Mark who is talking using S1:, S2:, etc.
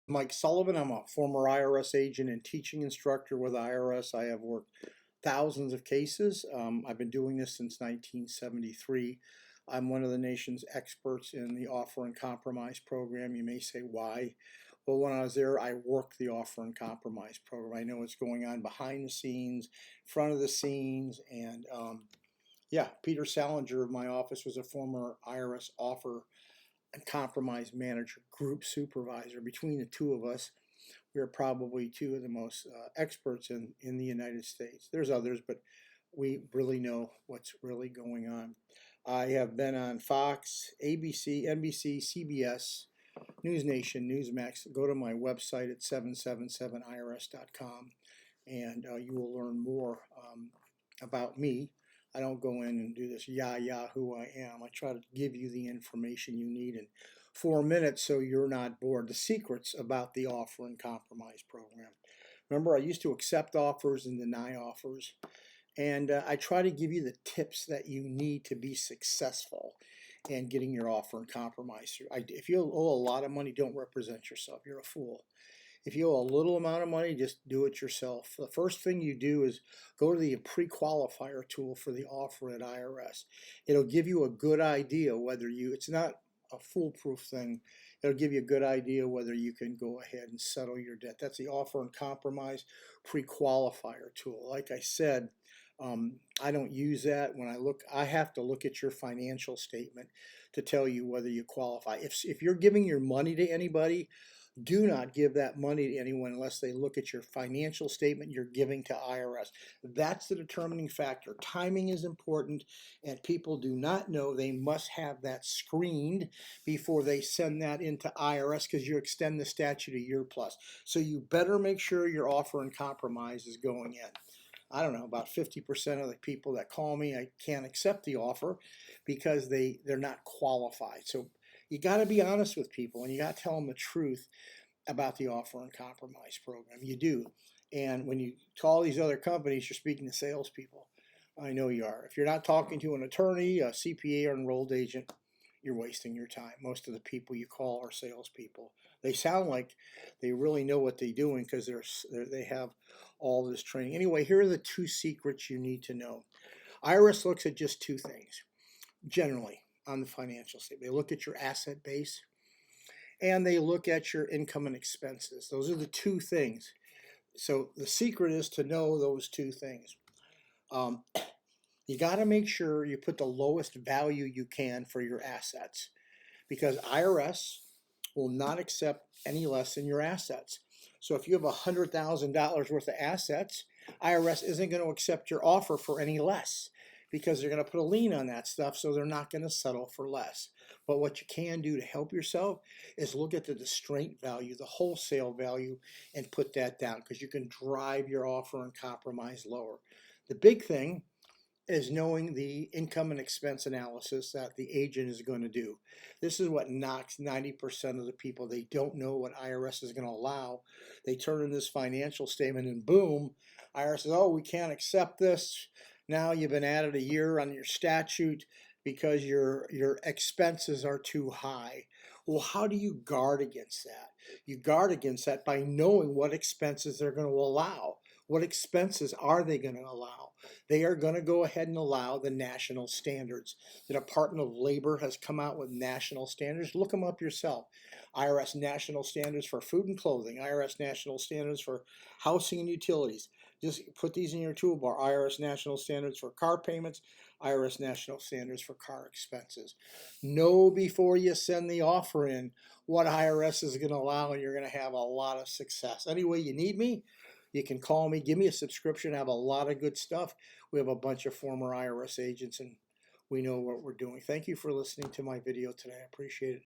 S1: Mike Sullivan. I'm a former IRS agent and teaching instructor with IRS. I have worked thousands of cases. I've been doing this since 1973. I'm one of the nation's experts in the offer and compromise program. You may say, why? Well, when I was there, I worked the offer and compromise program. I know what's going on behind the scenes, front of the scenes, and yeah, Peter Salinger of my office was a former IRS offer and compromise manager, group supervisor. Between the two of us, we are probably two of the most experts in the United States. There's others, but we really know what's really going on. I have been on Fox, ABC, NBC, CBS, News Nation, Newsmax. Go to my website at 777irs.com and you will learn more about me. I don't go in and do this who I am. I try to give you the information you need in 4 minutes so you're not bored. The secrets about the offer and compromise program. Remember, I used to accept offers and deny offers. And I try to give you the tips that you need to be successful in getting your offer and compromise through. If you owe a lot of money, don't represent yourself. You're a fool. If you owe a little amount of money, just do it yourself. The first thing you do is go to the pre-qualifier tool for the offer at IRS. It'll give you a good idea whether it's not a foolproof thing. It'll give you a good idea whether you can go ahead and settle your debt. That's the offer and compromise pre-qualifier tool. Like I said, I don't use that. I have to look at your financial statement to tell you whether you qualify. If you're giving your money to anybody, do not give that money to anyone unless they look at your financial statement you're giving to IRS. That's the determining factor. Timing is important, and people do not know they must have that screened before they send that into IRS because you extend the statute a year plus. So you better make sure your offer and compromise is going in. I don't know, about 50% of the people that call me, I can't accept the offer because they're not qualified. So you got to be honest with people and you got to tell them the truth about the offer and compromise program. You do. And when you call these other companies, you're speaking to salespeople. I know you are. If you're not talking to an attorney, a CPA, or enrolled agent, you're wasting your time. Most of the people you call are salespeople. They sound like they really know what they're doing because they have all this training. Anyway, here are the two secrets you need to know. IRS looks at just two things generally on the financial statement. They look at your asset base and they look at your income and expenses. Those are the two things. So the secret is to know those two things. Um, you got to make sure you put the lowest value you can for your assets because IRS will not accept any less than your assets. So if you have $100,000 worth of assets, IRS isn't going to accept your offer for any less because they're going to put a lien on that stuff, so they're not going to settle for less. But what you can do to help yourself is look at the distraint value, the wholesale value, and put that down because you can drive your offer and compromise lower. The big thing is knowing the income and expense analysis that the agent is going to do. This is what knocks 90% of the people. They don't know what IRS is going to allow. They turn in this financial statement and boom, IRS says, oh, we can't accept this. Now you've been added a year on your statute because your expenses are too high. Well, how do you guard against that? You guard against that by knowing what expenses they're going to allow. What expenses are they going to allow? They are going to go ahead and allow the national standards. The Department of Labor has come out with national standards. Look them up yourself. IRS national standards for food and clothing, IRS national standards for housing and utilities. Just put these in your toolbar. IRS national standards for car payments, IRS national standards for car expenses. Know before you send the offer in what IRS is going to allow, and you're going to have a lot of success. Anyway, you need me, you can call me, give me a subscription. I have a lot of good stuff. We have a bunch of former IRS agents and we know what we're doing. Thank you for listening to my video today. I appreciate it.